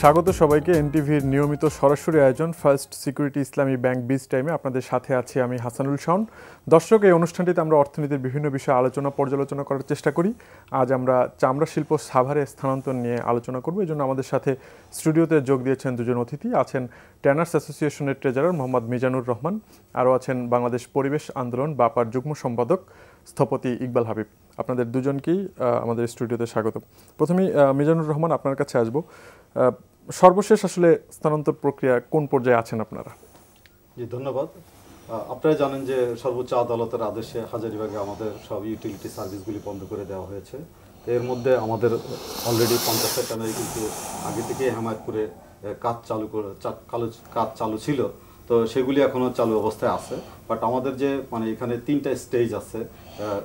স্বাগত সবাইকে এনটিভির নিয়মিত সরাসরি আয়োজন ফার্স্ট সিকিউরিটি ইসলামী ব্যাংক বিজ টাইমে আপনাদের সাথে আছি আমি হাসানুল শাওন। দর্শক, এই অনুষ্ঠানটিতে আমরা অর্থনীতির বিভিন্ন বিষয়ে পর্যালোচনা করার চেষ্টা করি। আজ আমরা চামড়া শিল্প সাভারে স্থানান্তর নিয়ে আলোচনা করব। এই জন্য আমাদের সাথে স্টুডিওতে যোগ দিয়েছেন দুজন অতিথি। আছেন ট্যানার্স অ্যাসোসিয়েশনের ট্রেজারার মোহাম্মদ মিজানুর রহমান, আরও আছেন বাংলাদেশ পরিবেশ আন্দোলন বাপার যুগ্ম সম্পাদক স্থপতি ইকবাল হাবিব। আপনাদের দুজনকেই আমাদের স্টুডিওতে স্বাগত। প্রথমেই মিজানুর রহমান, আপনার কাছে আসবো। সর্বশেষ আসলে স্থানান্তর প্রক্রিয়া কোন পর্যায়ে আছেন আপনারা? জি, ধন্যবাদ। আপনারা জানেন যে সর্বোচ্চ আদালতের আদেশে হাজারীবাগে আমাদের সব ইউটিলিটি সার্ভিসগুলি বন্ধ করে দেওয়া হয়েছে। এর মধ্যে আমাদের অলরেডি 50টা ট্যানারি কিন্তু আগে থেকে হেমায়তপুরে কাজ চালু ছিল, তো সেগুলি এখনও চালু অবস্থায় আছে। বাট আমাদের যে এখানে 3টা স্টেজ আছে,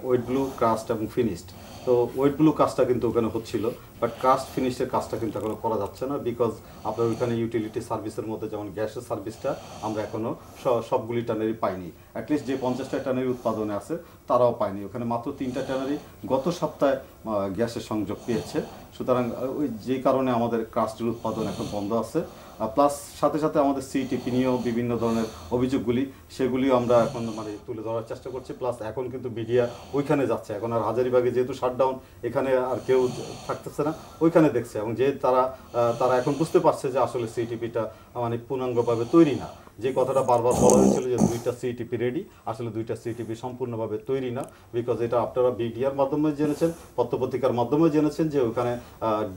ওয়েট ব্লু, ক্রাস্ট এবং ফিনিশড। তো ওয়েট ব্লু কাজটা কিন্তু ওখানে হচ্ছিল, বাট ক্রাস্ট ফিনিশের কাজটা কিন্তু এখনো করা যাচ্ছে না, বিকজ আপনার ওইখানে ইউটিলিটি সার্ভিসের মধ্যে যেমন গ্যাসের সার্ভিসটা আমরা এখনও সবগুলি ট্যানারি পাইনি। অ্যাটলিস্ট যে 50টা ট্যানারি উৎপাদনে আছে তারাও পায়নি। ওখানে মাত্র 3টা ট্যানারি গত সপ্তাহে গ্যাসের সংযোগ পেয়েছে। সুতরাং ওই যে কারণে আমাদের ক্রাস্টের উৎপাদন এখন বন্ধ আছে। প্লাস সাথে সাথে আমাদের সিইটিপি নিয়েও বিভিন্ন ধরনের অভিযোগগুলি সেগুলিও আমরা এখন তুলে ধরার চেষ্টা করছি। প্লাস এখন কিন্তু মিডিয়া ওইখানে যাচ্ছে, এখন আর হাজারীবাগে যেহেতু শাটডাউন, এখানে আর কেউ থাকতেছে না, ওইখানে দেখছে। এবং যে তারা এখন বুঝতে পারছে যে আসলে সিইটিপিটা পূর্ণাঙ্গভাবে তৈরি না। যে কথাটা বারবার বলা হয়েছিল যে 2টা সিইটিপি রেডি, আসলে 2টা সিইটিপি সম্পূর্ণভাবে তৈরি না, বিকজ এটা আপনারা বিডিআর মাধ্যমে জেনেছেন, পত্রপত্রিকার মাধ্যমে জেনেছেন যে ওখানে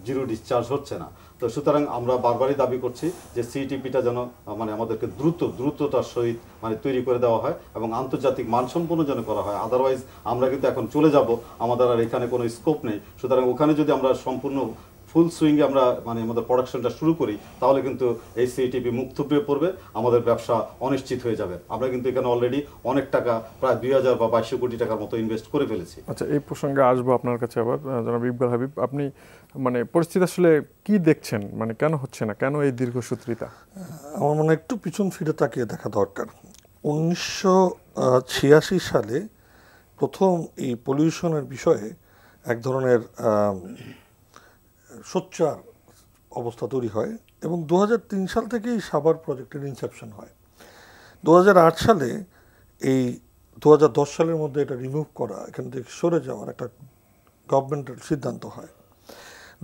জিরো ডিসচার্জ হচ্ছে না। তো সুতরাং আমরা বারবারই দাবি করছি যে সিইটিপিটা যেন আমাদেরকে দ্রুততার সহিত তৈরি করে দেওয়া হয় এবং আন্তর্জাতিক মানসম্পন্ন যেন করা হয়। আদারওয়াইজ আমরা কিন্তু এখন চলে যাব, আমাদের আর এখানে কোনো স্কোপ নেই। সুতরাং ওখানে যদি আমরা সম্পূর্ণ ফুল সুইংয়ে আমরা আমাদের প্রোডাকশনটা শুরু করি, তাহলে কিন্তু এই সিইটিপি মুখ থুবড়ে পড়বে, আমাদের ব্যবসা অনিশ্চিত হয়ে যাবে। আমরা কিন্তু এখানে অলরেডি অনেক টাকা, প্রায় 2000 বা 2200 কোটি টাকার মতো ইনভেস্ট করে ফেলেছি। আচ্ছা, এই প্রসঙ্গে আসবো আপনার কাছে আবার। জনাব ইকবাল হাবিব, আপনি পরিস্থিতি আসলে কি দেখছেন? কেন হচ্ছে না, কেন এই দীর্ঘসূত্রিতা? আমার মনে একটু পিছন ফিরে তাকিয়ে দেখা দরকার। 1986 সালে প্রথম এই পলিউশনের বিষয়ে এক ধরনের সোচ্চার অবস্থা তৈরি হয় এবং 2003 সাল থেকেই সাভার প্রজেক্টের ইনসেপশন হয়। 2008 সালে এই 2010 সালের মধ্যে এটা রিমুভ করা, এখান থেকে সরে যাওয়ার একটা গভর্নমেন্টের সিদ্ধান্ত হয়।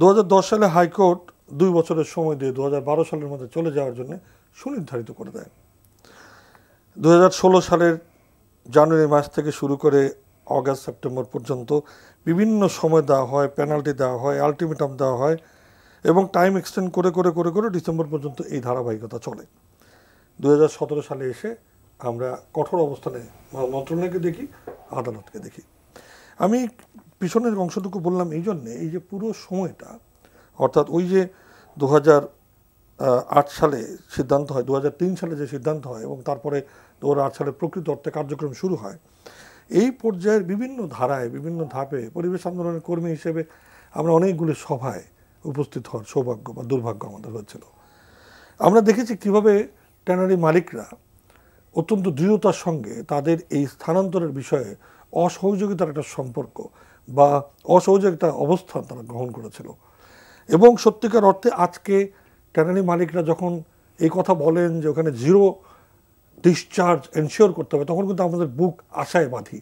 2010 সালে হাইকোর্ট 2 বছরের সময় দিয়ে 2012 সালের মধ্যে চলে যাওয়ার জন্য সুনির্ধারিত করে দেয়। 2016 সালের জানুয়ারি মাস থেকে শুরু করে অগাস্ট সেপ্টেম্বর পর্যন্ত বিভিন্ন সময় দেওয়া হয়, পেনাল্টি দেওয়া হয়, আলটিমেটাম দেওয়া হয় এবং টাইম এক্সটেন্ড করে করে করে করে ডিসেম্বর পর্যন্ত এই ধারাবাহিকতা চলে। 2017 সালে এসে আমরা কঠোর অবস্থানে মন্ত্রণালয়কে দেখি, আদালতকে দেখি। আমি পিছনের অংশটুকু বললাম এই জন্যে, এই যে পুরো সময়টা, অর্থাৎ ওই যে 2008 সালে সিদ্ধান্ত হয়, 2003 সালে যে সিদ্ধান্ত হয় এবং তারপরে 2008 সালে প্রকৃত অর্থে কার্যক্রম শুরু হয়, এই পর্যায়ের বিভিন্ন ধারায়, বিভিন্ন ধাপে পরিবেশ আন্দোলনের কর্মী হিসেবে আমরা অনেকগুলি সভায় উপস্থিত হওয়ার সৌভাগ্য বা দুর্ভাগ্য আমাদের হয়েছিল। আমরা দেখেছি কীভাবে ট্যানারি মালিকরা অত্যন্ত দৃঢ়তার সঙ্গে তাদের এই স্থানান্তরের বিষয়ে অসহযোগিতার একটা সম্পর্ক বা অসহযোগিতার অবস্থান তারা গ্রহণ করেছিল। এবং সত্যিকার অর্থে আজকে ট্যানারি মালিকরা যখন এই কথা বলেন যে ওখানে জিরো ডিসচার্জ এনশিওর করতে হবে, তখন কিন্তু আমাদের বুক আশায় বাঁধি।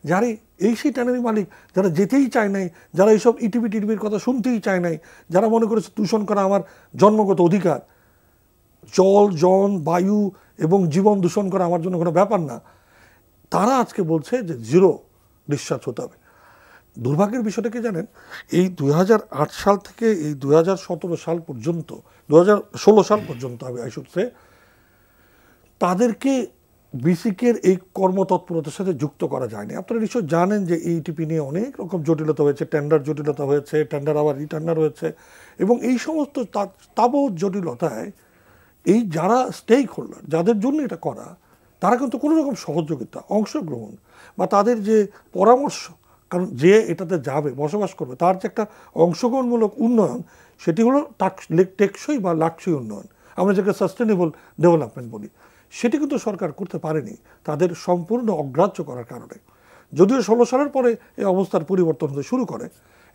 যারা এই সেই ট্যানারি মালিক যারা যেতেই চায় নাই, যারা এইসব ইটিভির কথা শুনতেই চায় নাই, যারা মনে করেছে দূষণ করা আমার জন্মগত অধিকার, জল, বায়ু এবং জীবন দূষণ করা আমার জন্য কোনো ব্যাপার না, তারা আজকে বলছে যে জিরো ডিসচার্জ হতে হবে। দুর্ভাগ্যের বিষয়টা কি জানেন, এই 2008 সাল থেকে এই 2017 সাল পর্যন্ত, 2016 সাল পর্যন্ত আমি আইসুটসে তাদেরকে বিসিকের এই কর্মতৎপরতার সাথে যুক্ত করা যায়নি। আপনারা নিশ্চয় জানেন যে এইটিপি নিয়ে অনেক রকম জটিলতা হয়েছে, টেন্ডার জটিলতা হয়েছে, টেন্ডার আবার রিটেন্ডার হয়েছে এবং এই সমস্ত তাবৎ জটিলতায় এই যারা স্টেক হোল্ডার, যাদের জন্য এটা করা, তারা কিন্তু কোনো রকম সহযোগিতা, অংশগ্রহণ বা তাদের যে পরামর্শ, কারণ যে এটাতে যাবে, বসবাস করবে, তার যে একটা অংশগ্রহণমূলক উন্নয়ন, সেটি হলো টেকসই বা লাক্সই উন্নয়ন, আমরা যেটা সাস্টেনেবল ডেভেলপমেন্ট বলি, সেটি কিন্তু সরকার করতে পারেনি তাদের সম্পূর্ণ অগ্রাহ্য করার কারণে। যদিও 16 সালের পরে এই অবস্থার পরিবর্তন হতে শুরু করে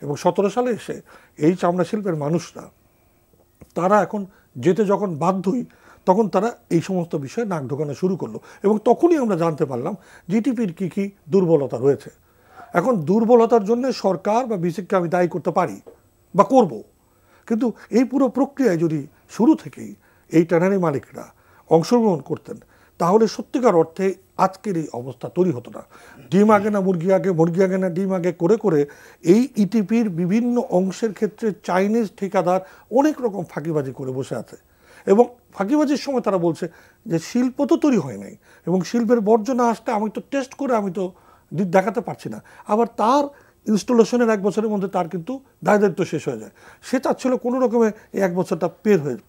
এবং 17 সালে এসে এই চামড়া শিল্পের মানুষরা তারা এখন যেতে যখন বাধ্যই, তখন তারা এই সমস্ত বিষয়ে নাক ঢোকানো শুরু করলো। এবং তখনই আমরা জানতে পারলাম জিটিপির কী কী দুর্বলতা রয়েছে। এখন দুর্বলতার জন্য সরকার বা বিসিককে আমি দায়ী করতে পারি বা করব, কিন্তু এই পুরো প্রক্রিয়ায় যদি শুরু থেকেই এই ট্যানারি মালিকরা অংশগ্রহণ করতেন, তাহলে সত্যিকার অর্থে আজকের এই অবস্থা তৈরি হতো না। ডিম আগে না মুরগি আগে, মুরগি আগে না ডিম আগে করে করে এই ইটিপির বিভিন্ন অংশের ক্ষেত্রে চাইনিজ ঠিকাদার অনেক রকম ফাঁকিবাজি করে বসে আছে। এবং ফাঁকিবাজির সময় তারা বলছে যে শিল্প তো তৈরি হয় নাই, এবং শিল্পের বর্জ্য না আসতে আমি তো টেস্ট করে আমি তো দেখাতে পারছি না। আবার তার ইনস্টলেশনের 1 বছরের মধ্যে তার কিন্তু দায় দায়িত্ব শেষ হয়ে যায়। সে চাচ্ছিল কোনো রকমে এই 1 বছরটা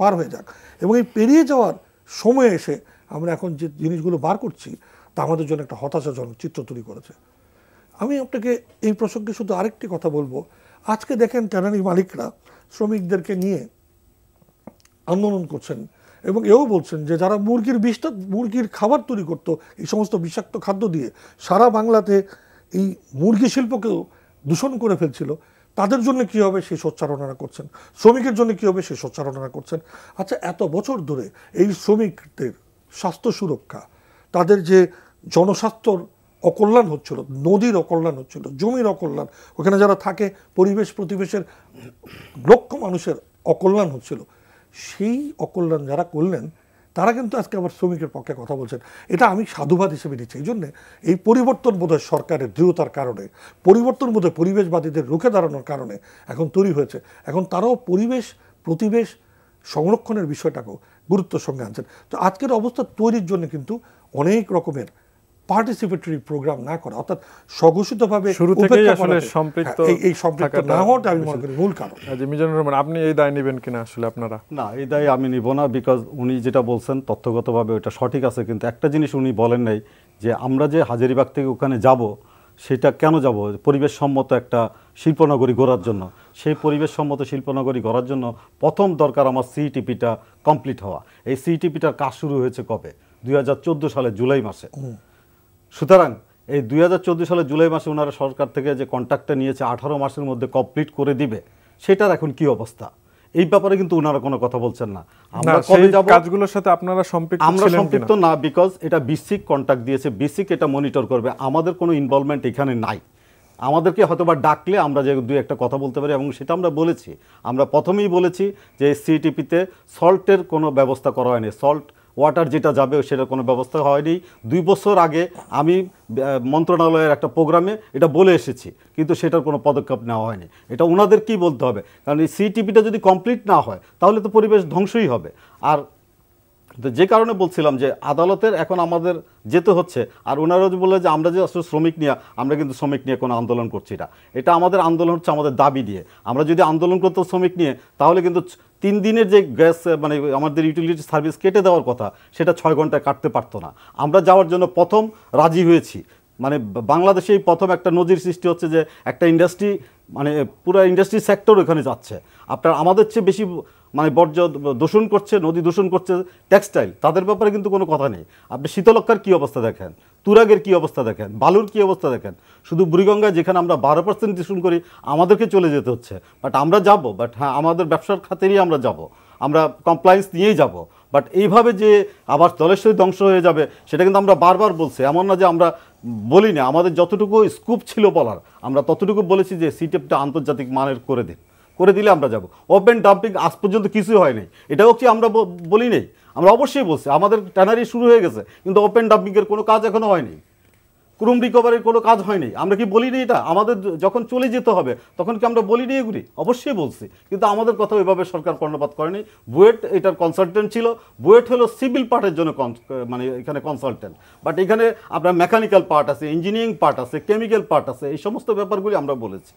পার হয়ে যাক, এবং এই পেরিয়ে যাওয়ার সময় এসে আমরা এখন যে জিনিসগুলো বার করছি তা আমাদের জন্য একটা হতাশাজনক চিত্র তৈরি করেছে। আমি আপনাকে এই প্রসঙ্গে শুধু আরেকটি কথা বলবো। আজকে দেখেন ট্যানারি মালিকরা শ্রমিকদেরকে নিয়ে আন্দোলন করছেন, এবং এও বলছেন যে যারা মুরগির খাবার তৈরি করতো এই সমস্ত বিষাক্ত খাদ্য দিয়ে সারা বাংলাতে এই মুরগি শিল্পকেও দূষণ করে ফেলছিল, তাদের জন্য কী হবে সেই সোচ্চারণা করছেন, শ্রমিকের জন্য কী হবে সেই সোচ্চারণা করছেন। আচ্ছা, এত বছর ধরে এই শ্রমিকদের স্বাস্থ্য সুরক্ষা, তাদের যে জনস্বাস্থ্যর অকল্যাণ হচ্ছিল, নদীর অকল্যাণ হচ্ছিল, জমির অকল্যাণ, ওখানে যারা থাকে প্রতিবেশের লক্ষ মানুষের অকল্যাণ হচ্ছিল, সেই অকল্যাণ যারা করলেন তারা কিন্তু আজকে আবার শ্রমিকের পক্ষে কথা বলছেন। এটা আমি সাধুবাদ হিসেবে দিচ্ছি। এই জন্যে এই পরিবর্তন বোধহয় সরকারের দৃঢ়তার কারণে, পরিবর্তন বোধহয় পরিবেশবাদীদের রুখে দাঁড়ানোর কারণে এখন তৈরি হয়েছে। এখন তারাও প্রতিবেশ সংরক্ষণের বিষয়টাকেও গুরুত্বের সঙ্গে আনছেন। তো আজকের অবস্থা তৈরির জন্য কিন্তু অনেক রকমের পার্টিসিপেটরি প্রোগ্রাম না করা, অর্থাৎ স্বঘোষিতভাবে শুরু থেকেই আসলে সম্পৃক্ত না হওয়াটা আমি মনে করি মূল কারণ। মিজানুর রহমান, আপনি এই দায় নেবেন কিনা আসলে? আপনারা না, এই দায় আমি নিব না, বিকজ উনি যেটা বলছেন তথ্যগতভাবে ওটা সঠিক আছে, কিন্তু একটা জিনিস উনি বলেন নাই যে আমরা যে হাজারীবাগ থেকে ওখানে যাব সেটা কেন যাব, পরিবেশসম্মত একটা শিল্পনগরী গড়ার জন্য। সেই পরিবেশসম্মত শিল্পনগরী গড়ার জন্য প্রথম দরকার আমার সিইটিপিটা কমপ্লিট হওয়া। এই সিইটিপিটার কাজ শুরু হয়েছে কবে? 2014 সালে জুলাই মাসে। সুতরাং এই 2014 সালে জুলাই মাসে ওনারা সরকার থেকে যে কন্ট্রাক্টটা নিয়েছে 18 মাসের মধ্যে কমপ্লিট করে দিবে, সেটার এখন কি অবস্থা এই ব্যাপারে কিন্তু ওনারা কোনো কথা বলছেন না। আমরা কবে যাব, কাজগুলোর সাথে আপনারা সম্পৃক্ত ছিলেন কিনা? আমরা সম্পৃক্ত না, বিকজ এটা বিসিক কন্ট্রাক্ট দিয়েছে, বিসিক এটা মনিটর করবে, আমাদের কোনো ইনভলভমেন্ট এখানে নাই। আমাদেরকে হয়তোবা ডাকলে আমরা যে দুই একটা কথা বলতে পারি, এবং সেটা আমরা বলেছি। আমরা প্রথমেই বলেছি যে সিটিপিতে সল্টের কোনো ব্যবস্থা করা হয়নি, সল্ট ওয়াটার যেটা যাবে সেটার কোনো ব্যবস্থা হয়নি। 2 বছর আগে আমি মন্ত্রণালয়ের একটা প্রোগ্রামে এটা বলে এসেছি, কিন্তু সেটার কোনো পদক্ষেপ নেওয়া হয়নি। এটা ওনাদের কি বলতে হবে, কারণ এই সিটিপিটা যদি কমপ্লিট না হয় তাহলে তো পরিবেশ ধ্বংসই হবে। আর যে কারণে বলছিলাম যে আদালতের এখন আমাদের যেতে হচ্ছে, আর ওনারা যে বললেন যে আমরা যে আসলে শ্রমিক নিয়ে, আমরা কিন্তু শ্রমিক নিয়ে কোনো আন্দোলন করছি না। এটা আমাদের আন্দোলন হচ্ছে আমাদের দাবি নিয়ে। আমরা যদি আন্দোলন করতাম শ্রমিক নিয়ে, তাহলে কিন্তু 3 দিনের যে গ্যাস মানে আমাদের ইউটিলিটি সার্ভিস কেটে দেওয়ার কথা, সেটা 6 ঘন্টায় কাটতে পারতো না। আমরা যাওয়ার জন্য প্রথম রাজি হয়েছি, মানে বাংলাদেশেই প্রথম একটা নজির সৃষ্টি হচ্ছে যে একটা ইন্ডাস্ট্রি, মানে পুরো ইন্ডাস্ট্রি সেক্টর ওখানে যাচ্ছে। আপনার আমাদের চেয়ে বেশি মানে বর্জ্য দূষণ করছে, নদী দূষণ করছে টেক্সটাইল, তাদের ব্যাপারে কিন্তু কোনো কথা নেই। আপনি শীতলক্ষার কী অবস্থা দেখেন, তুরাগের কী অবস্থা দেখেন, বালুর কী অবস্থা দেখেন। শুধু বুড়িগঙ্গায় যেখানে আমরা 12% দূষণ করি, আমাদেরকে চলে যেতে হচ্ছে। বাট আমরা যাব, বাট হ্যাঁ আমাদের ব্যবসার খাতিরেই আমরা যাব, আমরা কমপ্লায়েন্স নিয়েই যাব। বাট এইভাবে যে আবার জলেশ্বরী ধ্বংস হয়ে যাবে, সেটা কিন্তু আমরা বারবার বলছি। এমন না যে আমরা বলি না, আমাদের যতটুকু স্কুপ ছিল বলার, আমরা ততটুকু বলেছি যে সিটেপটা আন্তর্জাতিক মানের করে দিলে আমরা যাব। ওপেন ডাম্পিং আজ পর্যন্ত কিছুই হয়নি, এটাও কি আমরা বলি নেই? আমরা অবশ্যই বলছি আমাদের ট্যানারি শুরু হয়ে গেছে, কিন্তু ওপেন ডাম্পিংয়ের কোনো কাজ এখনও হয়নি, ক্রুম রিকভারির কোনো কাজ হয়নি। আমরা কি বলি নি এটা? আমাদের যখন চলে যেতে হবে তখন কি আমরা বলি নি এগুলি? অবশ্যই বলছি, কিন্তু আমাদের কথা ওইভাবে সরকার কর্ণপাত করেনি। বুয়েট এটার কনসালটেন্ট ছিল, বুয়েট হলো সিভিল পার্টের জন্য মানে এখানে কনসালটেন্ট, বাট এখানে আপনার মেকানিক্যাল পার্ট আছে, ইঞ্জিনিয়ারিং পার্ট আছে, কেমিক্যাল পার্ট আছে, এই সমস্ত ব্যাপারগুলি আমরা বলেছি।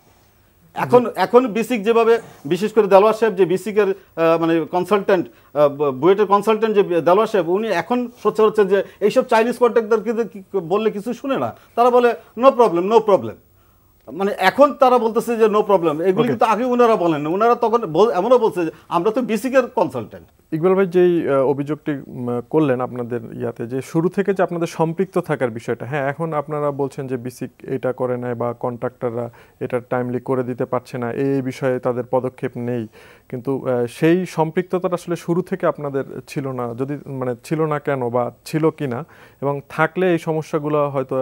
এখন বিসিক যেভাবে, বিশেষ করে দেলোয়ার সাহেব যে বিসিকের মানে কনসালটেন্ট, বুয়েটের কনসালটেন্ট যে দেলোয়ার সাহেব, উনি এখন সোচ্চার হচ্ছেন যে এইসব চাইনিজ কন্ট্রাক্টরকে বললে কিছু শুনে না, তারা বলে নো প্রবলেম। মানে এখন তারা বলতেছে যে নো প্রবলেম, এগুলি কিন্তু আগে ওনারা বলেন না। ওনারা তখন এমনও বলছে যে আমরা তো বেসিকের কনসালটেন্ট। ইকবাল ভাই যেই অভিযোগটি করলেন আপনাদের ইয়াতে, যে শুরু থেকে যে আপনাদের সম্পৃক্ত থাকার বিষয়টা, হ্যাঁ এখন আপনারা বলছেন যে বিসিক এটা করে নেয় বা কন্ট্রাক্টররা এটা টাইমলি করে দিতে পারছে না, এই বিষয়ে তাদের পদক্ষেপ নেই, কিন্তু সেই সম্পৃক্ততাটা আসলে শুরু থেকে আপনাদের ছিল না, যদি মানে ছিল না কেন বা ছিল কি না, এবং থাকলে এই সমস্যাগুলো হয়তো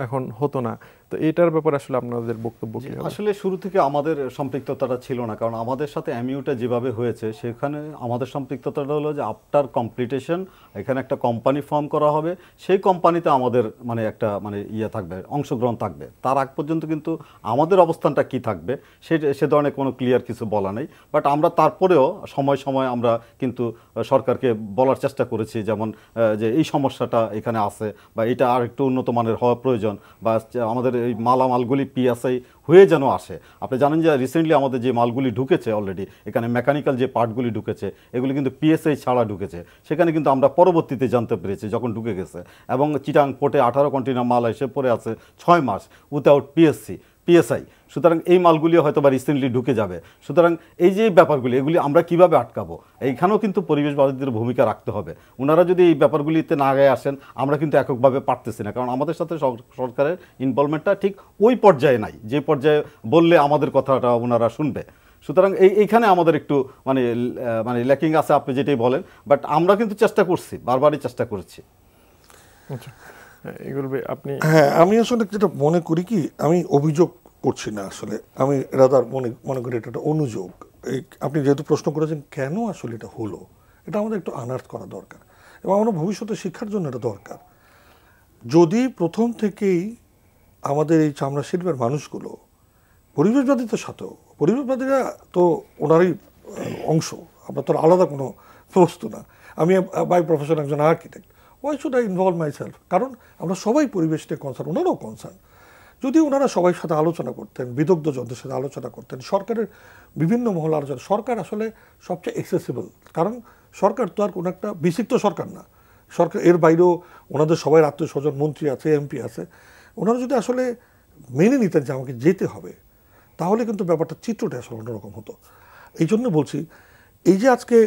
এখন হতো না, তো এটার ব্যাপারে আসলে আপনাদের বক্তব্য কি হবে? আসলে শুরু থেকে আমাদের সম্পৃক্ততাটা ছিল না, কারণ আমাদের সাথে এমইউটা যেভাবে হয়েছে সেখানে আমাদের সম্পৃক্ততাটা হলো যে আফটার কমপ্লিটেশন এখানে একটা কোম্পানি ফর্ম করা হবে, সেই কোম্পানিতে আমাদের মানে একটা মানে ইয়ে থাকবে, অংশগ্রহণ থাকবে। তার আগ পর্যন্ত কিন্তু আমাদের অবস্থানটা কি থাকবে সে ধরনের কোনো ক্লিয়ার কিছু বলা নেই। বাট আমরা তারপরেও সময় সময় আমরা কিন্তু সরকারকে বলার চেষ্টা করেছি, যেমন যে এই সমস্যাটা এখানে আছে বা এটা আর একটু উন্নত মানের হওয়া প্রয়োজন, বা আমাদের এই মালামালগুলি পিএসআই হয়ে যেন আসে। আপনি জানেন যে রিসেন্টলি আমাদের যে মালগুলি ঢুকেছে অলরেডি, এখানে মেকানিক্যাল যে পার্টগুলি ঢুকেছে এগুলি কিন্তু পিএসআই ছাড়া ঢুকেছে। সেখানে কিন্তু আমরা পরবর্তীতে জানতে পেরেছি যখন ঢুকে গেছে, এবং চিটাং পোর্টে 18 কন্টেইনার মাল এসে পড়ে আছে 6 মাস উইথাউট পিএসআই। সুতরাং এই মালগুলি হয়তো বা রিসেন্টলি ঢুকে যাবে। সুতরাং এই যে ব্যাপারগুলি এগুলি আমরা কিভাবে আটকাবো, এইখানেও কিন্তু পরিবেশবাদীদের ভূমিকা রাখতে হবে। ওনারা যদি এই ব্যাপারগুলিতে না আগে আসেন আমরা কিন্তু এককভাবে পারতেছি না, কারণ আমাদের সাথে সরকারের ইনভলভমেন্টটা ঠিক ওই পর্যায়ে নাই যে পর্যায়ে বললে আমাদের কথাটা ওনারা শুনবে। সুতরাং এইখানে আমাদের একটু মানে মানে ল্যাকিং আছে, আপনি যেটাই বলেন, বাট আমরা কিন্তু চেষ্টা করছি, বারবারই চেষ্টা করছি। আচ্ছা, এগুলো আপনি? হ্যাঁ, আমি আসলে যেটা মনে করি কি, আমি অভিযোগ করছি না, আসলে আমি রাদার মনে করি এটা একটা অনুযোগ। এই আপনি যেহেতু প্রশ্ন করেছেন কেন আসলে এটা হলো, এটা আমাদের একটু আনার্থ করা দরকার, এবং আমরা ভবিষ্যতে শিক্ষার জন্য এটা দরকার। যদি প্রথম থেকেই আমাদের এই চামড়া শিল্পের মানুষগুলো পরিবেশবাদীদের সাথেও, পরিবেশবাদীরা তো ওনারই অংশ, আমরা তো আলাদা কোনো বস্তু না। আমি বাই প্রফেশন একজন architect, why should I involve my self? কারণ আমরা সবাই পরিবেশ নিয়ে কনসার্ন, ওনারাও কনসার্ন। যদি ওনারা সবাই সাথে আলোচনা করতেন, বিদগ্ধজনদের সাথে আলোচনা করতেন, সরকারের বিভিন্ন মহল আলোচনা, সরকার আসলে সবচেয়ে অ্যাক্সেসিবল, কারণ সরকার তো আর কোনো একটা বিসিক তো সরকার না, সরকার এর বাইরেও ওনাদের সবাই আত্মীয় স্বজন, মন্ত্রী আছে, এমপি আছে। ওনারা যদি আসলে মেনে নিতেন যে আমাকে যেতে হবে, তাহলে কিন্তু ব্যাপারটা চিত্রটা আসলে অন্যরকম হতো। এই জন্য বলছি, এই যে আজকে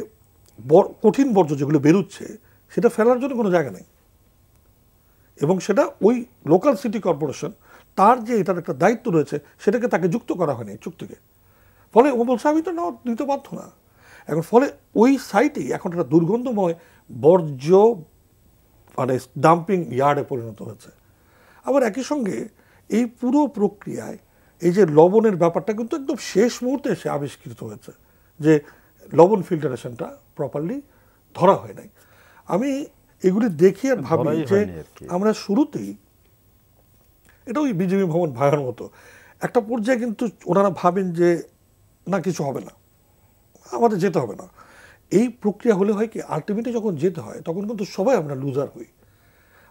কঠিন বর্জ্য যেগুলো বেরোচ্ছে সেটা ফেলার জন্য কোনো জায়গা নেই, এবং সেটা ওই লোকাল সিটি কর্পোরেশন তার যে এটার একটা দায়িত্ব রয়েছে সেটাকে তাকে যুক্ত করা হয়নি চুক্তিকে। ফলে ও বলছে আমি তো নিতে বাধ্য না। এখন ফলে ওই সাইটেই এখন একটা দুর্গন্ধময় বর্জ্য মানে ডাম্পিং ইয়ার্ডে পরিণত হয়েছে। আবার একই সঙ্গে এই পুরো প্রক্রিয়ায় এই যে লবণের ব্যাপারটা কিন্তু একদম শেষ মুহূর্তে এসে আবিষ্কৃত হয়েছে, যে লবণ ফিল্টারেশনটা প্রপারলি ধরা হয় নাই। আমি এগুলি দেখি আর ভাবি যে আমরা শুরুতেই এটা ওই বিজেপি ভবন ভাঙার মতো একটা পর্যায়ে কিন্তু ওনারা ভাবেন যে না কিছু হবে না, আমাদের যেতে হবে না। এই প্রক্রিয়া হলে হয় কি, আলটিমেটলি যখন যেতে হয় তখন কিন্তু সবাই আমরা লুজার হই।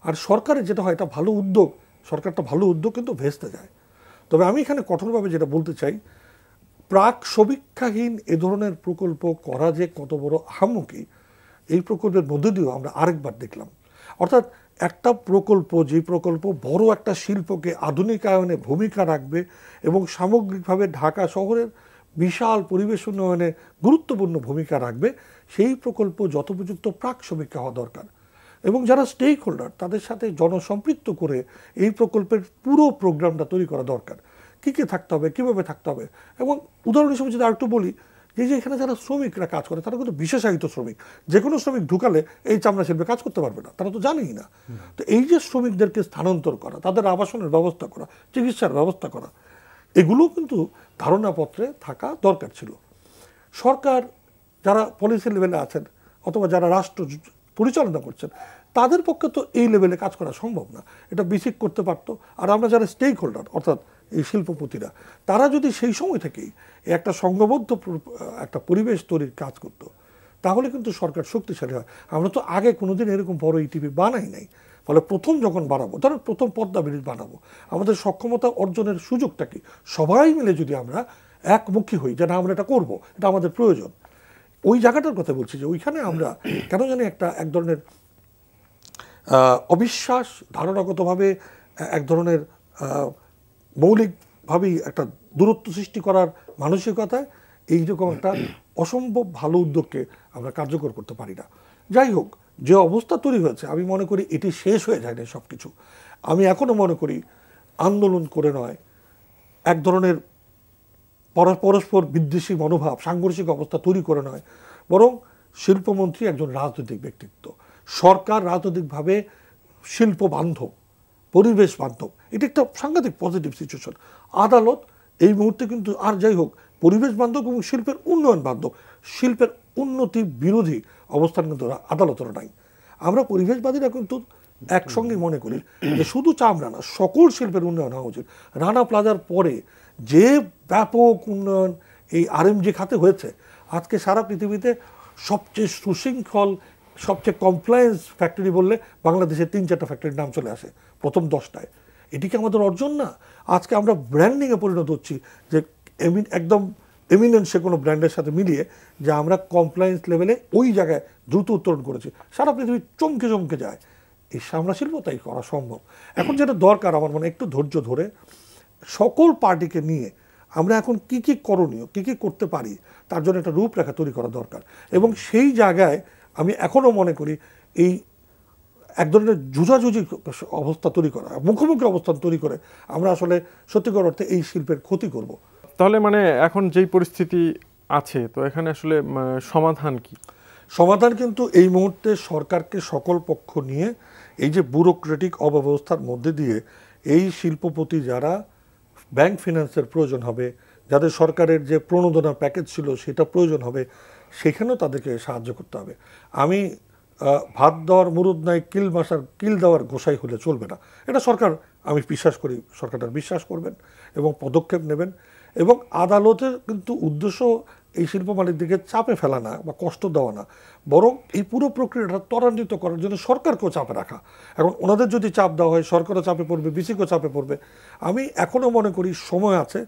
আর সরকারের যেটা হয়, এটা ভালো উদ্যোগ, সরকারটা ভালো উদ্যোগ কিন্তু ভেস্তে যায়। তবে আমি এখানে কঠোরভাবে যেটা বলতে চাই, প্রাক সমীক্ষাহীন এ ধরনের প্রকল্প করা যে কত বড় আহামকি, এই প্রকল্পের মধ্যে দিয়েও আমরা আরেকবার দেখলাম। অর্থাৎ একটা প্রকল্প, যে প্রকল্প বড় একটা শিল্পকে আধুনিকায়নে ভূমিকা রাখবে এবং সামগ্রিকভাবে ঢাকা শহরের বিশাল পরিবেশ উন্নয়নে গুরুত্বপূর্ণ ভূমিকা রাখবে, সেই প্রকল্প যথোপযুক্ত প্রাক সমীক্ষা হওয়া দরকার, এবং যারা স্টেক হোল্ডার তাদের সাথে জনসম্পৃক্ত করে এই প্রকল্পের পুরো প্রোগ্রামটা তৈরি করা দরকার। কী কী থাকতে হবে, কীভাবে থাকতে হবে। এবং উদাহরণ হিসেবে যদি আরেকটু বলি, যে এখানে যারা শ্রমিকরা কাজ করে তারা কিন্তু বিশেষায়িত শ্রমিক, যে কোনো শ্রমিক ঢুকালে এই চামড়া শিল্পে কাজ করতে পারবে না, তারা তো জানেই না। তো এই যে শ্রমিকদেরকে স্থানান্তর করা, তাদের আবাসনের ব্যবস্থা করা, চিকিৎসার ব্যবস্থা করা, এগুলো কিন্তু ধারণাপত্রে থাকা দরকার ছিল। সরকার যারা পলিসি লেভেলে আছেন অথবা যারা রাষ্ট্র পরিচালনা করছেন, তাদের পক্ষে তো এই লেভেলে কাজ করা সম্ভব না, এটা বিসিক করতে পারতো। আর আমরা যারা স্টেক হোল্ডার অর্থাৎ এই শিল্পপতিরা, তারা যদি সেই সময় থেকেই একটা সংঘবদ্ধ একটা পরিবেশ তৈরির কাজ করতো, তাহলে কিন্তু সরকার শক্তিশালী হয়। আমরা তো আগে কোনোদিন এরকম বড় ইটিভি বানাই নাই। ফলে প্রথম যখন বানাবো, ধরো প্রথম পদ্মা ব্রিজ বানাবো, আমাদের সক্ষমতা অর্জনের সুযোগটা কি, সবাই মিলে যদি আমরা একমুখী হই যে না আমরা এটা করবো, এটা আমাদের প্রয়োজন, ওই জায়গাটার কথা বলছি। যে ওইখানে আমরা কেন জানি এক ধরনের অবিশ্বাস, ধারণাগতভাবে এক ধরনের মৌলিক কোনোভাবেই একটা দূরত্ব সৃষ্টি করার মানসিকতায় এইরকম একটা অসম্ভব ভালো উদ্যোগকে আমরা কার্যকর করতে পারি না। যাই হোক, যে অবস্থা তৈরি হয়েছে আমি মনে করি এটি শেষ হয়ে যায় না সব কিছু। আমি এখনও মনে করি আন্দোলন করে নয়, এক ধরনের পরস্পর বিদ্বেষী মনোভাব, সাংঘর্ষিক অবস্থা তৈরি করে নয়, বরং শিল্পমন্ত্রী একজন রাজনৈতিক ব্যক্তিত্ব, সরকার রাজনৈতিকভাবে শিল্প বান্ধব, পরিবেশ বান্ধব, এটা একটা সাংঘাতিক পজিটিভ সিচুয়েশন। আদালত এই মুহূর্তে কিন্তু আর যাই হোক পরিবেশ বান্ধব এবং শিল্পের উন্নয়ন বান্ধব, শিল্পের উন্নতি বিরোধী অবস্থান কিন্তু আদালতেরও নাই। আমরা পরিবেশবাদীরা কিন্তু একসঙ্গে মনে করি যে শুধু চামড়া না, সকল শিল্পের উন্নয়ন হওয়া উচিত। রানা প্লাজার পরে যে ব্যাপক উন্নয়ন এই আরএমজি খাতে হয়েছে, আজকে সারা পৃথিবীতে সবচেয়ে সুশৃঙ্খল, সবচেয়ে কমপ্লায়েন্স ফ্যাক্টরি বললে বাংলাদেশে 3-4টা ফ্যাক্টরির নাম চলে আসে প্রথম 10টায়। এটি কি আমাদের অর্জন না? আজকে আমরা ব্র্যান্ডিংয়ে পরিণত হচ্ছি, যে একদম এমিনেন্ট কোনো ব্র্যান্ডের সাথে মিলিয়ে যে আমরা কমপ্লায়েন্স লেভেলে ওই জায়গায় দ্রুত উত্তরণ করেছি, সারা পৃথিবী চমকে চমকে যায়। এই সামলা শিল্প তাই করা সম্ভব। এখন যেটা দরকার আমার মনে একটু ধৈর্য ধরে সকল পার্টিকে নিয়ে আমরা এখন কি কি করণীয়, কি কি করতে পারি, তার জন্য একটা রূপরেখা তৈরি করা দরকার। এবং সেই জায়গায় আমি এখনও মনে করি এই এক ধরনের যুজাযুজি অবস্থা তৈরি করা, মুখোমুখি অবস্থান তৈরি করে আমরা আসলে সত্যিকার অর্থে এই শিল্পের ক্ষতি করব। তাহলে মানে এখন যেই পরিস্থিতি আছে, তো এখানে আসলে সমাধান কি? সমাধান কিন্তু এই মুহূর্তে সরকারকে সকল পক্ষ নিয়ে এই যে ব্যুরোক্রেটিক অব্যবস্থার মধ্যে দিয়ে এই শিল্পপতি যারা ব্যাংক ফিনান্সের প্রয়োজন হবে, যাদের সরকারের যে প্রণোদনা প্যাকেজ ছিল সেটা প্রয়োজন হবে, সেখানেও তাদেরকে সাহায্য করতে হবে। আমি ভাত দেওয়ার মুরুদ নাই, কিল দেওয়ার গোসাই হলে চলবে না, এটা সরকার, আমি বিশ্বাস করি সরকারটা বিশ্বাস করবেন এবং পদক্ষেপ নেবেন। এবং আদালতের কিন্তু উদ্দেশ্য এই শিল্প মালিকদেরকে চাপে ফেলা না বা কষ্ট দেওয়া না, বরং এই পুরো প্রক্রিয়াটা ত্বরান্বিত করার জন্য সরকারকেও চাপে রাখা। এখন ওনাদের যদি চাপ দেওয়া হয়, সরকারও চাপে পড়বে, বিসিকেও চাপে পড়বে। আমি এখনও মনে করি সময় আছে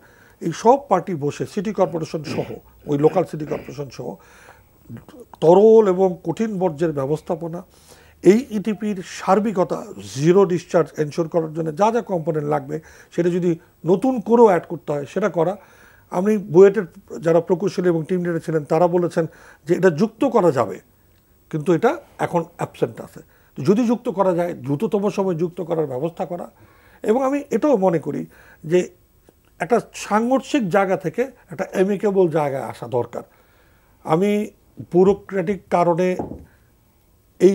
এই সব পার্টি বসে, সিটি কর্পোরেশন সহ, ওই লোকাল সিটি কর্পোরেশন সহ তরল এবং কঠিন বর্জ্যের ব্যবস্থাপনা, এই ইটিপির সার্বিকতা, জিরো ডিসচার্জ এনশোর করার জন্য যা যা কম্পোনেন্ট লাগবে সেটা যদি নতুন করেও অ্যাড করতে হয় সেটা করা। আমি বুয়েটের যারা প্রকৌশলী এবং টিম লিডার ছিলেন তারা বলেছেন যে এটা যুক্ত করা যাবে, কিন্তু এটা এখন অ্যাবসেন্ট আছে। তো যদি যুক্ত করা যায় দ্রুততম সময় যুক্ত করার ব্যবস্থা করা। এবং আমি এটাও মনে করি যে একটা সাংঘর্ষিক জায়গা থেকে একটা অ্যামিকেবল জায়গায় আসা দরকার। আমি ব্যুরোক্রেটিক কারণে এই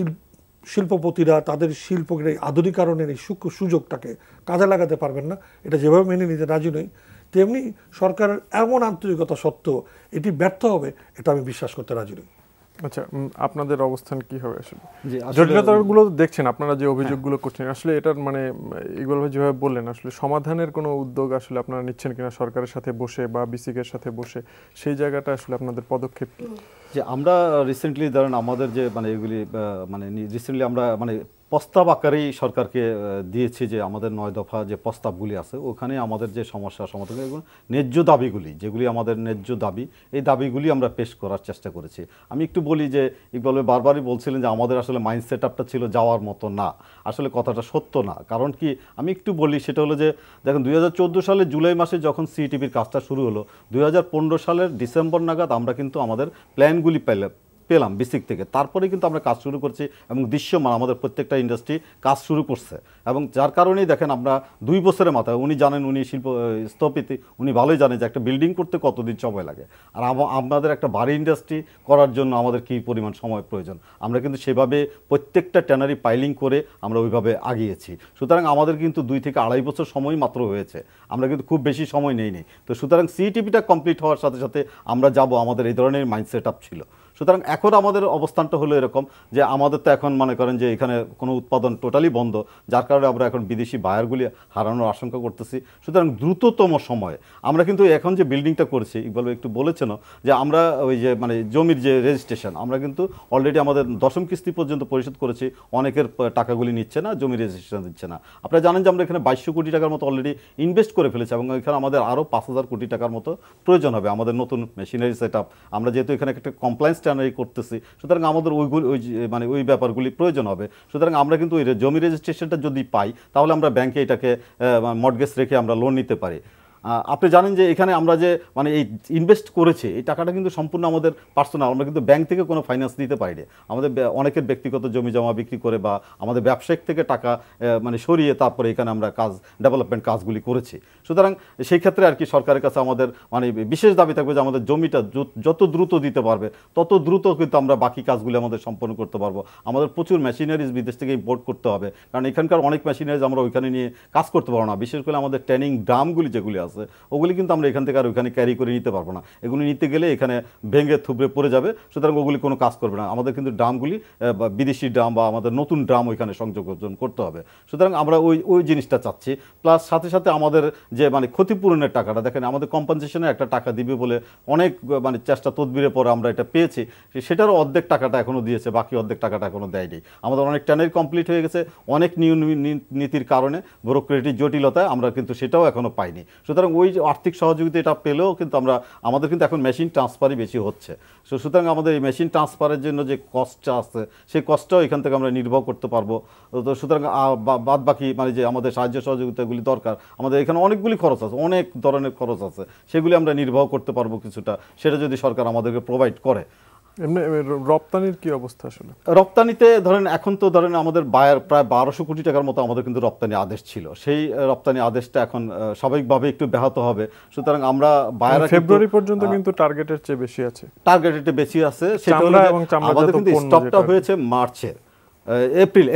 শিল্পপতিরা তাদের শিল্পকে আধুনিকায়নের এই সুযোগটাকে কাজে লাগাতে পারবেন না, এটা যেভাবে মেনে নিতে রাজি নই। তেমনি সরকারের এমন আন্তরিকতা সত্ত্বেও এটি ব্যর্থ হবে, এটা আমি বিশ্বাস করতে রাজি নই। আচ্ছা, আপনাদের অবস্থান কি হবে আসলে? জটিলতাগুলো দেখছেন আপনারা, যে অভিযোগগুলো করছেন, আসলে এটার মানে ইকবাল ভাই যেভাবে বললেন, আসলে সমাধানের কোনো উদ্যোগ আসলে আপনারা নিচ্ছেন কিনা সরকারের সাথে বসে বা বিসিকের সাথে বসে, সেই জায়গাটা আসলে আপনাদের পদক্ষেপ কি? যে আমরা রিসেন্টলি ধরেন আমাদের যে মানে এগুলি মানে রিসেন্টলি আমরা মানে প্রস্তাব আকারেই সরকারকে দিয়েছি যে আমাদের 9 দফা যে প্রস্তাবগুলি আছে ওখানে আমাদের যে সমস্যা সমাধান, এগুলো ন্যায্য দাবিগুলি, যেগুলি আমাদের ন্যায্য দাবি, এই দাবিগুলি আমরা পেশ করার চেষ্টা করেছি। আমি একটু বলি যে ইকবাল ভাই বারবারই বলছিলেন যে আমাদের আসলে মাইন্ড সেট আপটা ছিল যাওয়ার মতো না, আসলে কথাটা সত্য না। কারণ কি আমি একটু বলি, সেটা হলো যে দেখেন 2014 সালের জুলাই মাসে যখন সিটিভির কাজটা শুরু হলো, 2015 সালের ডিসেম্বর নাগাদ আমরা কিন্তু আমাদের প্ল্যানগুলি পেলাম বিসিক থেকে। তারপরে কিন্তু আমরা কাজ শুরু করছি এবং দৃশ্যমান আমাদের প্রত্যেকটা ইন্ডাস্ট্রি কাজ শুরু করছে। এবং যার কারণেই দেখেন আমরা 2 বছরের মাথায়, উনি জানেন, উনি স্থপতি, উনি ভালোই জানেন যে একটা বিল্ডিং করতে কতদিন সময় লাগে, আর আমাদের একটা বাড়ি ইন্ডাস্ট্রি করার জন্য আমাদের কী পরিমাণ সময় প্রয়োজন। আমরা কিন্তু সেভাবে প্রত্যেকটা ট্যানারি পাইলিং করে আমরা ওইভাবে আগিয়েছি। সুতরাং আমাদের কিন্তু 2 থেকে 2.5 বছর সময় মাত্র হয়েছে, আমরা কিন্তু খুব বেশি সময় নেইনি। তো সুতরাং সিটিভিটা কমপ্লিট হওয়ার সাথে সাথে আমরা যাব, আমাদের এই ধরনের মাইন্ড সেট আপ ছিল। সুতরাং এখন আমাদের অবস্থানটা হলো এরকম যে আমাদের তো এখন মনে করেন যে এখানে কোনো উৎপাদন টোটালি বন্ধ, যার কারণে আমরা এখন বিদেশি বায়ারগুলি হারানোর আশঙ্কা করতেছি। সুতরাং দ্রুততম সময়ে আমরা কিন্তু এখন যে বিল্ডিংটা করছি, ইকবাল একটু বলেছেন যে আমরা ওই যে মানে জমির যে রেজিস্ট্রেশন, আমরা কিন্তু অলরেডি আমাদের 10ম কিস্তি পর্যন্ত পরিশোধ করেছি, অনেকের টাকাগুলি নিচ্ছে না, জমি রেজিস্ট্রেশন দিচ্ছে না। আপনারা জানেন যে আমরা এখানে 2200 কোটি টাকার মতো অলরেডি ইনভেস্ট করে ফেলেছি এবং এখানে আমাদের আরও 5000 কোটি টাকার মতো প্রয়োজন হবে আমাদের নতুন মেশিনারি সেট আপ। আমরা যেহেতু এখানে একটা কমপ্লায়েন্স ট্যানারি করতেছি, সুতরাং আমাদের মানে ওই ব্যাপারগুলি প্রয়োজন হবে। সুতরাং আমরা কিন্তু ওই জমি রেজিস্ট্রেশনটা যদি পাই তাহলে আমরা ব্যাংকে এটাকে মর্টগেজ রেখে আমরা লোন নিতে পারি। আপনি জানেন যে এখানে আমরা যে মানে এই ইনভেস্ট করেছি এই টাকাটা কিন্তু সম্পূর্ণ আমাদের পার্সোনাল, আমরা কিন্তু ব্যাংক থেকে কোনো ফাইন্যান্স নিতে পারিনি। আমাদের অনেকের ব্যক্তিগত জমি জমা বিক্রি করে বা আমাদের ব্যবসায়িক থেকে টাকা মানে সরিয়ে তারপরে এখানে আমরা ডেভেলপমেন্ট কাজগুলি করেছি। সুতরাং সেই ক্ষেত্রে আর কি সরকারের কাছে আমাদের মানে বিশেষ দাবি থাকবে যে আমাদের জমিটা যত দ্রুত দিতে পারবে তত দ্রুত কিন্তু আমরা বাকি কাজগুলি আমাদের সম্পন্ন করতে পারবো। আমাদের প্রচুর মেশিনারিজ বিদেশ থেকে ইম্পোর্ট করতে হবে, কারণ এখানকার অনেক মেশিনারিজ আমরা ওইখানে নিয়ে কাজ করতে পারবো না। বিশেষ করে আমাদের ট্রেনিং ড্রামগুলি যেগুলি আছে ওগুলি কিন্তু আমরা এখান থেকে আর ওইখানে ক্যারি করে নিতে পারবো না। এগুলি নিতে গেলে এখানে ভেঙে থুবড়ে পড়ে যাবে, সুতরাং ওগুলি কোনো কাজ করবে না। আমাদের কিন্তু ড্রামগুলি বিদেশি ড্রাম বা আমাদের নতুন ড্রাম ওইখানে সংযোগ করতে হবে। সুতরাং আমরা ওই জিনিসটা চাচ্ছি। প্লাস সাথে সাথে আমাদের যে মানে ক্ষতিপূরণের টাকাটা, দেখেন আমাদের কম্পেনসেশনের একটা টাকা দিবে বলে অনেক মানে চেষ্টা তদবিরের পরে আমরা এটা পেয়েছি, সেটারও অর্ধেক টাকাটা এখনও দিয়েছে, বাকি অর্ধেক টাকাটা এখনও দেয়নি। আমাদের অনেক ট্যানের কমপ্লিট হয়ে গেছে, অনেক নীতির কারণে ব্যুরোক্রেটিক জটিলতায় আমরা কিন্তু সেটাও এখনও পাইনি। সুতরাং ওই যে আর্থিক সহযোগিতা এটা পেলেও কিন্তু আমাদের কিন্তু এখন মেশিন ট্রান্সফারই বেশি হচ্ছে। সুতরাং আমাদের এই মেশিন ট্রান্সফারের জন্য যে কস্টটা আছে সেই কস্টটাও এখান থেকে আমরা নির্বাহ করতে পারবো। তো সুতরাং বাদ বাকি মানে যে আমাদের সাহায্য সহযোগিতাগুলি দরকার, আমাদের এখানে অনেকগুলি খরচ আছে, অনেক ধরনের খরচ আছে, সেগুলি আমরা নির্বাহ করতে পারবো কিছুটা, সেটা যদি সরকার আমাদেরকে প্রোভাইড করে। এমনি রপ্তানির কি অবস্থা আসলে? রপ্তানিতে ধরেন এখন তো ধরেন আমাদের বায়ার প্রায় 1200 কোটি টাকার মতো আমাদের কিন্তু রপ্তানি আদেশ ছিল। সেই রপ্তানি আদেশটা এখন স্বাভাবিকভাবে একটু ব্যাহত হবে। সুতরাং আমরা বায়ার ফেব্রুয়ারি পর্যন্ত কিন্তু টার্গেটের চেয়ে বেশি আছে, টার্গেটের বেশি আছে। সেটা হলো আমাদের কিন্তু স্টকটা হয়েছে মার্চের,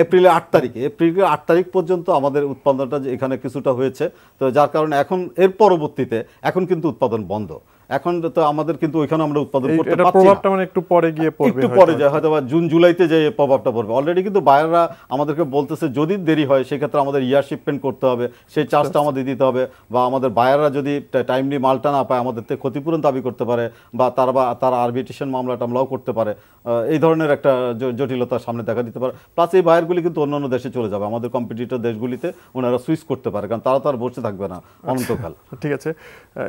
এপ্রিলের 8 তারিখে, এপ্রিলের 8 তারিখ পর্যন্ত আমাদের উৎপাদনটা এখানে কিছুটা হয়েছে। তো যার কারণে এখন এর পরবর্তীতে এখন কিন্তু উৎপাদন বন্ধ। এখন তো আমাদের কিন্তু ওইখানে আমরা উৎপাদন করতে পারছি না। প্রভাবটা মানে একটু পরে গিয়ে পড়বে, একটু পরে যায় হয়তো বা জুন জুলাইতে যে প্রভাবটা পড়বে। অলরেডি কিন্তু বায়াররা আমাদেরকে বলতেছে যদি দেরি হয় সেক্ষেত্রে আমাদের ইয়ার শিপমেন্ট করতে হবে, সেই চার্জটা আমাদের দিতে হবে, বা আমাদের বায়াররা যদি টাইমলি মালটা না পায় আমাদের থেকে ক্ষতিপূরণ দাবি করতে পারে, বা তারা আরবিট্রেশন মামলা টামলাও করতে পারে। এই ধরনের একটা জটিলতার সামনে দেখা দিতে পারে। প্লাস এই বায়ারগুলি কিন্তু অন্যান্য দেশে চলে যাবে, আমাদের কম্পিটিটর দেশগুলিতে ওনারা সুইচ করতে পারে, কারণ তারা তো আর বসে থাকবে না অনন্তকাল। ঠিক আছে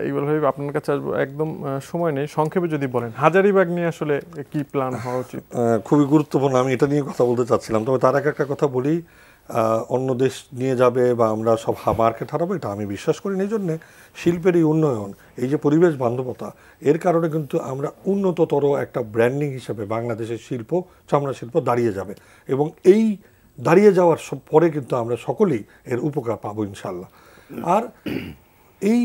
ইকবাল ভাই, আপনার কাছে আসবো, একদম সময় নেই, সংক্ষেপে যদি বলেন হাজারীবাগ নিয়ে আসলে কি প্ল্যান হওয়া উচিত? খুবই গুরুত্বপূর্ণ, আমি এটা নিয়ে কথা বলতে চাচ্ছিলাম। তবে তার আগে একটা কথা বলি, অন্য দেশ নিয়ে যাবে বা আমরা সব মার্কেট হারাবো এটা আমি বিশ্বাস করি না। এই জন্যে শিল্পের এই উন্নয়ন, এই যে পরিবেশ বান্ধবতা, এর কারণে কিন্তু আমরা উন্নততর একটা ব্র্যান্ডিং হিসেবে বাংলাদেশের শিল্প, চামড়া শিল্প দাঁড়িয়ে যাবে, এবং এই দাঁড়িয়ে যাওয়ার পরে কিন্তু আমরা সকলেই এর উপকার পাবো ইনশাল্লাহ। আর এই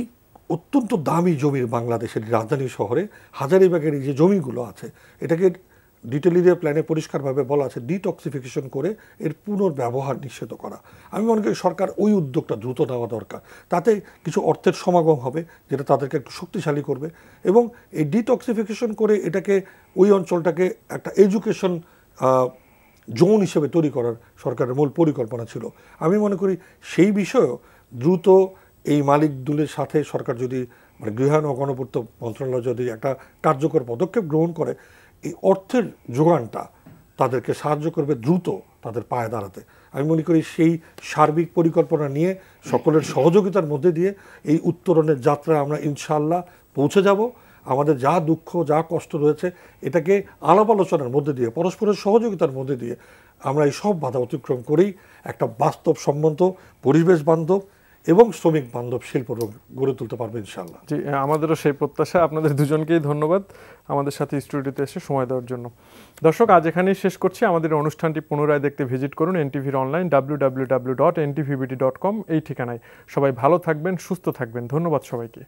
অত্যন্ত দামি জমির বাংলাদেশের রাজধানী শহরে হাজারীবাগের এই যে জমিগুলো আছে, এটাকে ডিটেল এরিয়া প্ল্যানে পরিষ্কারভাবে বলা আছে ডিটক্সিফিকেশন করে এর পুনর্ব্যবহার নিষিদ্ধ করা। আমি মনে করি সরকার ওই উদ্যোগটা দ্রুত নেওয়া দরকার। তাতে কিছু অর্থের সমাগম হবে যেটা তাদেরকে একটু শক্তিশালী করবে, এবং এই ডিটক্সিফিকেশন করে এটাকে ওই অঞ্চলটাকে একটা এডুকেশন জোন হিসেবে তৈরি করার সরকারের মূল পরিকল্পনা ছিল। আমি মনে করি সেই বিষয়েও দ্রুত এই মালিকদুলের সাথে সরকার যদি মানে গৃহায়ণ ও গণপূর্ত মন্ত্রণালয় যদি একটা কার্যকর পদক্ষেপ গ্রহণ করে, এই অর্থের যোগানটা তাদেরকে সাহায্য করবে দ্রুত তাদের পায়ে দাঁড়াতে। আমি মনে করি সেই সার্বিক পরিকল্পনা নিয়ে সকলের সহযোগিতার মধ্যে দিয়ে এই উত্তরণের যাত্রায় আমরা ইনশাআল্লাহ পৌঁছে যাব। আমাদের যা দুঃখ যা কষ্ট রয়েছে এটাকে আলাপ আলোচনার মধ্যে দিয়ে, পরস্পরের সহযোগিতার মধ্যে দিয়ে আমরা এই সব বাধা অতিক্রম করেই একটা বাস্তবসম্মত, পরিবেশ বান্ধব এবং শ্রমিক বান্ধব শিল্প গড়ে তুলতে পারবে ইনশাআল্লাহ। জি, আমাদেরও সেই প্রত্যাশা। আপনাদের দুজনকেই ধন্যবাদ আমাদের সাথে স্টুডিওতে এসে সময় দেওয়ার জন্য। দর্শক, আজ এখানেই শেষ করছি। আমাদের অনুষ্ঠানটি পুনরায় দেখতে ভিজিট করুন এনটিভির অনলাইন www.ntvbt.com এই ঠিকানায়। সবাই ভালো থাকবেন, সুস্থ থাকবেন। ধন্যবাদ সবাইকে।